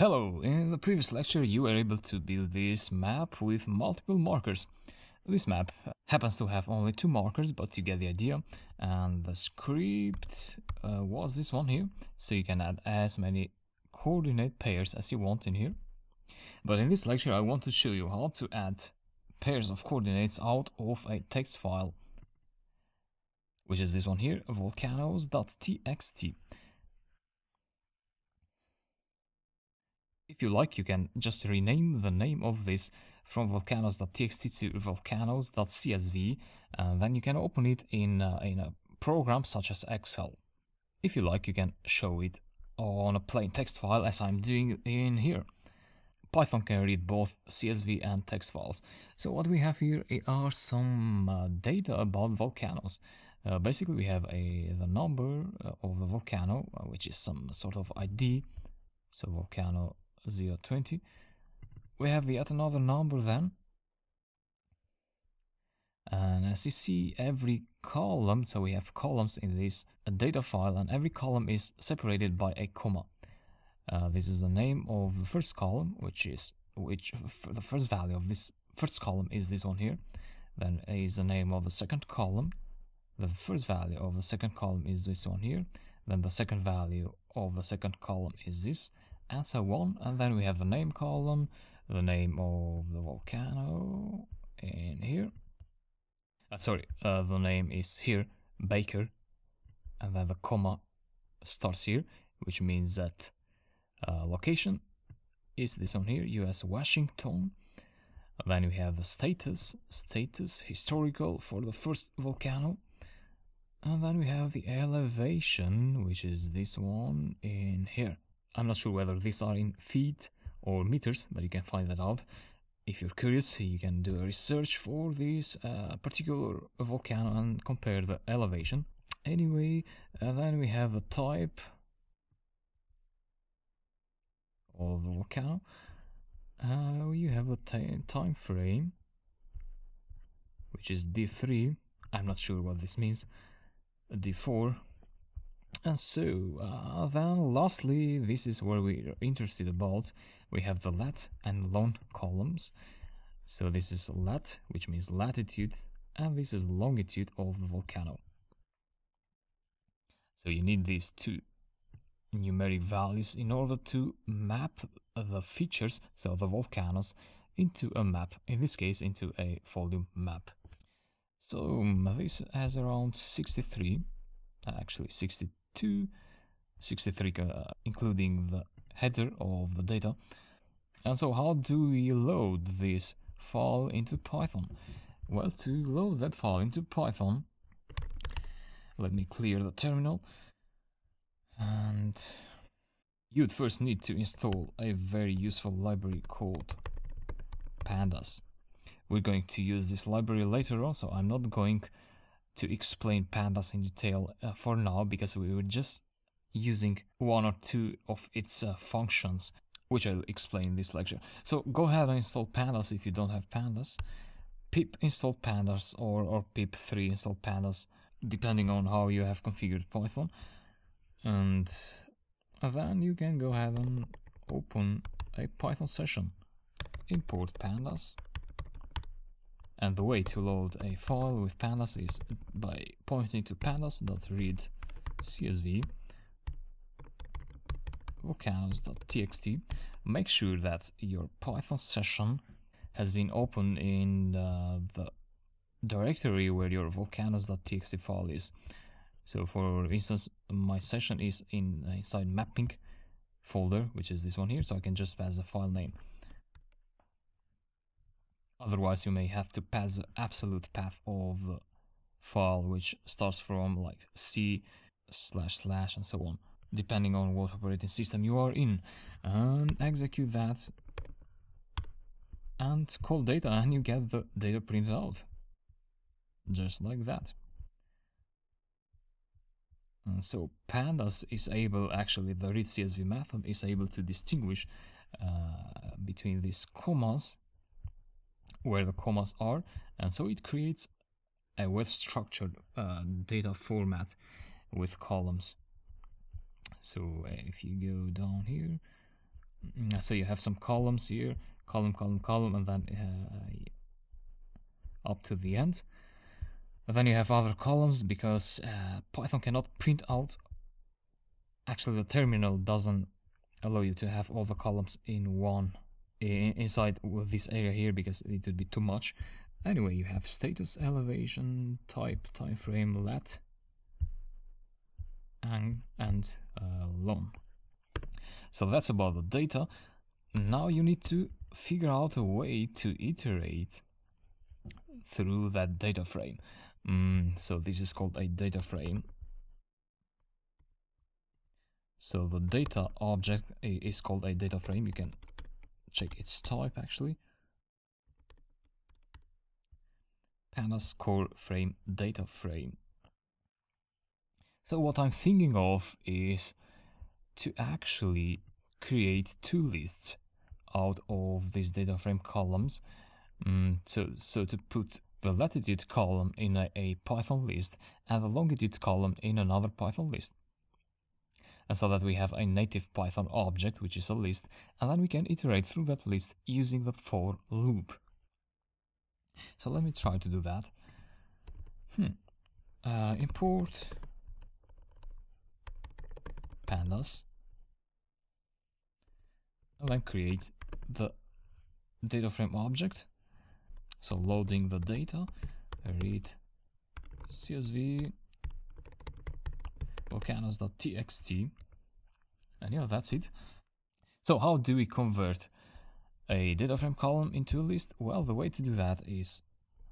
Hello, in the previous lecture you were able to build this map with multiple markers. This map happens to have only 2 markers, but you get the idea. And the script was this one here, so you can add as many coordinate pairs as you want in here. But in this lecture I want to show you how to add pairs of coordinates out of a text file, which is this one here, volcanoes.txt. If you like, you can just rename the name of this from volcanoes.txt to volcanoes.csv, and then you can open it in a program such as Excel. If you like, you can show it on a plain text file as I'm doing in here. Python can read both CSV and text files. So what we have here are some data about volcanoes. Basically we have the number of the volcano, which is some sort of ID, so volcano 020. We have yet another number then, and as you see, every column, so we have columns in this data file, and every column is separated by a comma. This is the name of the first column, the first value of this first column is this one here. Then is the name of the second column. The first value of the second column is this one here. Then the second value of the second column is this, and so on. And then we have the name column, the name of the volcano in here. The name is here, Baker, and then the comma starts here, which means that location is this one here, US Washington. Then we have the status historical for the first volcano. And then we have the elevation, which is this one in here. I'm not sure whether these are in feet or meters, but you can find that out. If you're curious, you can do a research for this particular volcano and compare the elevation. Anyway, then we have the type of the volcano. You have the time frame, which is D3. I'm not sure what this means. D4. And so then lastly, this is where we're interested about. We have the lat and lon columns. So this is lat, which means latitude, and this is longitude of the volcano. So you need these two numeric values in order to map the features, so the volcanoes, into a map, in this case into a volume map. So this has around 63, actually 62, 63 including the header of the data. And so how do we load this file into Python? Well, to load that file into Python, let me clear the terminal. And you'd first need to install a very useful library called pandas. We're going to use this library later on, so I'm not going to explain pandas in detail for now, because we were just using 1 or 2 of its functions, which I'll explain in this lecture. So go ahead and install pandas if you don't have pandas. Pip install pandas or pip3 install pandas, depending on how you have configured Python. And then you can go ahead and open a Python session. Import pandas. And the way to load a file with pandas is by pointing to pandas.read CSV volcanoes.txt. Make sure that your Python session has been opened in the directory where your volcanoes.txt file is. So for instance, my session is inside mapping folder, which is this one here, so I can just pass the file name. Otherwise, you may have to pass the absolute path of the file, which starts from like C// and so on, depending on what operating system you are in. And execute that and call data, and you get the data printed out. Just like that. And so pandas is able, actually the read CSV method is able to distinguish between these commas, where the commas are, and so it creates a well-structured data format with columns. So if you go down here, So you have some columns here, column, and then up to the end. And then you have other columns because Python cannot print out. Actually, the terminal doesn't allow you to have all the columns in one inside with this area here because it would be too much. Anyway, you have status, elevation, type, time frame, lat, and lon. So that's about the data. Now you need to figure out a way to iterate through that data frame. So this is called a data frame. So the data object is called a data frame. You can check its type actually. Pandas core frame data frame. So what I'm thinking of is to actually create two lists out of these data frame columns. So to put the latitude column in a Python list and the longitude column in another Python list. And so that we have a native Python object, which is a list, and then we can iterate through that list using the for loop. So let me try to do that. Import pandas, and then create the data frame object. So loading the data, read CSV volcanoes.txt, and yeah, that's it. So how do we convert a data frame column into a list? Well, the way to do that is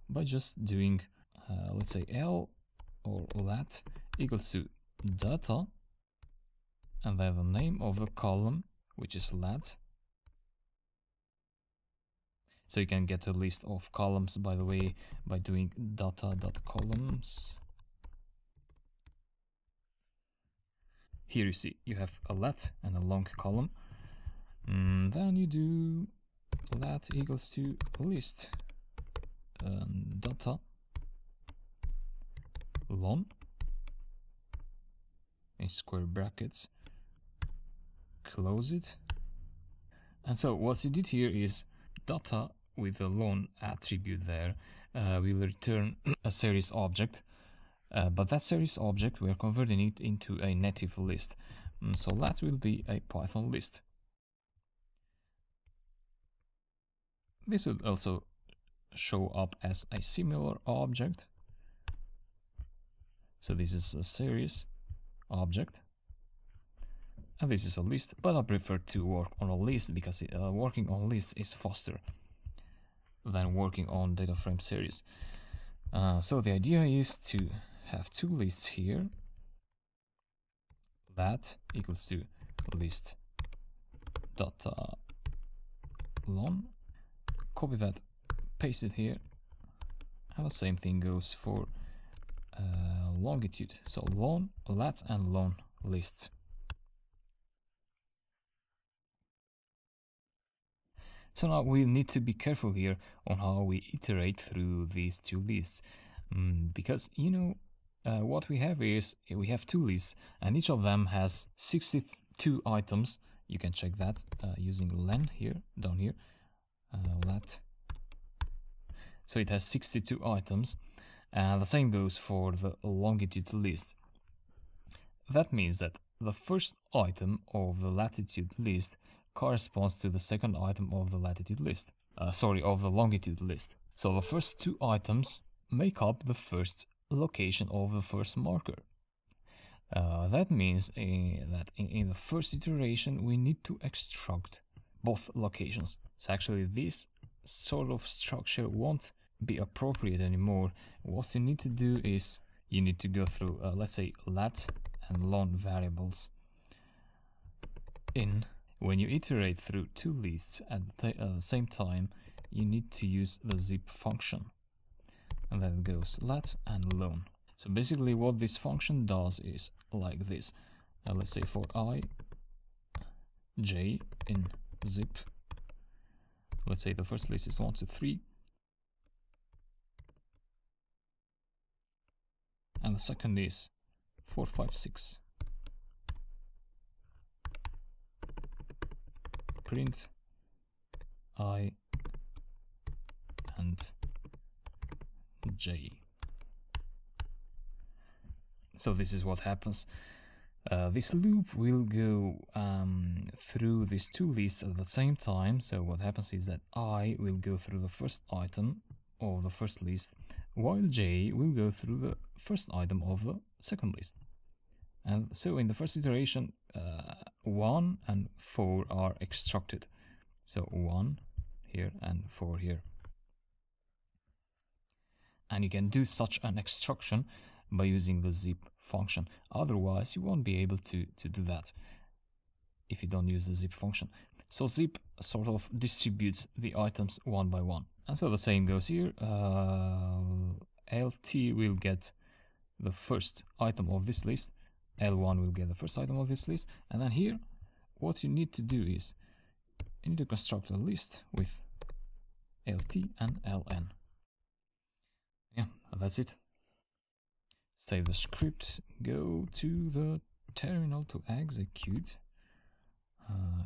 by just doing, let's say L or lat equals to data, and then the name of the column, which is lat. So you can get a list of columns, by the way, by doing data.columns. Here you see you have a lat and a long column. Then you do lat equals to list data lon in square brackets, close it. And so what you did here is data with the lon attribute there will return a series object, but that series object we are converting it into a native list. So that will be a Python list. This will also show up as a similar object. So this is a series object, and this is a list, but I prefer to work on a list because working on lists is faster than working on data frame series. So the idea is to have two lists here. That equals to list data lon. Copy that, paste it here, and the same thing goes for longitude. So lon, lat, and lon lists. So now we need to be careful here on how we iterate through these two lists, because you know what we have is we have two lists, and each of them has 62 items. You can check that using len here, down here, lat. So it has 62 items, and the same goes for the longitude list. That means that the first item of the latitude list corresponds to the second item of the latitude list. Of the longitude list. So the first two items make up the first location of the first marker. That means that in the first iteration we need to extract both locations. So actually this sort of structure won't be appropriate anymore. What you need to do is you need to go through, let's say, lat and lon variables. When you iterate through two lists at the same time, you need to use the zip function, and then it goes lat and lon. So basically what this function does is like this. Let's say for I, j in zip, let's say the first list is 1, 2, 3, and the second is 4, 5, 6. print I and J. So this is what happens. This loop will go through these two lists at the same time. So what happens is that I will go through the first item of the first list, while J will go through the first item of the second list. And so in the first iteration, 1 and 4 are extracted. So 1 here and 4 here. And you can do such an extraction by using the zip function. Otherwise, you won't be able to do that if you don't use the zip function. So zip sort of distributes the items one by one. And so the same goes here. LT will get the first item of this list. L1 will get the first item of this list. And then here, what you need to do is you need to construct a list with LT and LN. Yeah, that's it. Save the script, go to the terminal to execute.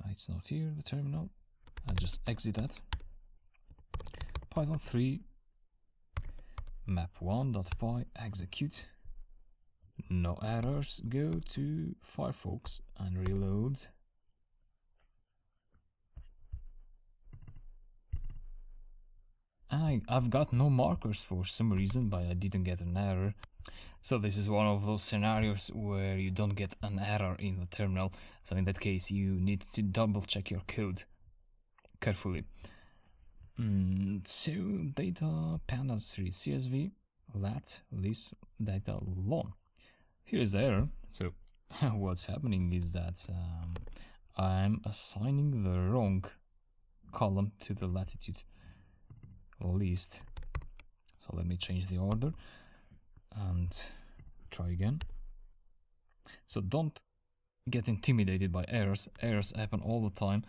It's not here, the terminal. I'll just exit that. Python 3 map1.py execute. No errors. Go to Firefox and reload. And I've got no markers for some reason, but I didn't get an error. So this is one of those scenarios where you don't get an error in the terminal. So in that case, you need to double check your code carefully. So data pandas 3 CSV lat list data long. Here's the error. So what's happening is that I'm assigning the wrong column to the latitude list. So let me change the order and try again. So don't get intimidated by errors. Errors happen all the time.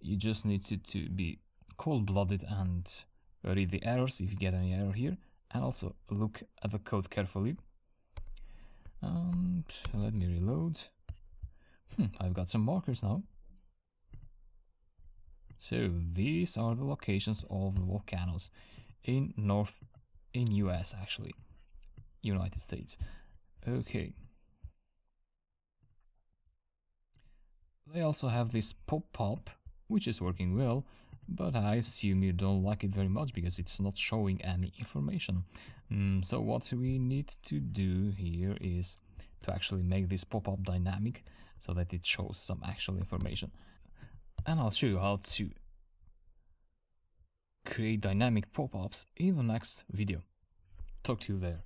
You just need to be cold-blooded and read the errors if you get any error here, and also look at the code carefully. And let me reload. I've got some markers now. So these are the locations of the volcanoes in US actually, United States. Okay. They also have this pop-up, which is working well, but I assume you don't like it very much because it's not showing any information. So what we need to do here is to actually make this pop-up dynamic so that it shows some actual information. And I'll show you how to create dynamic pop-ups in the next video. Talk to you there.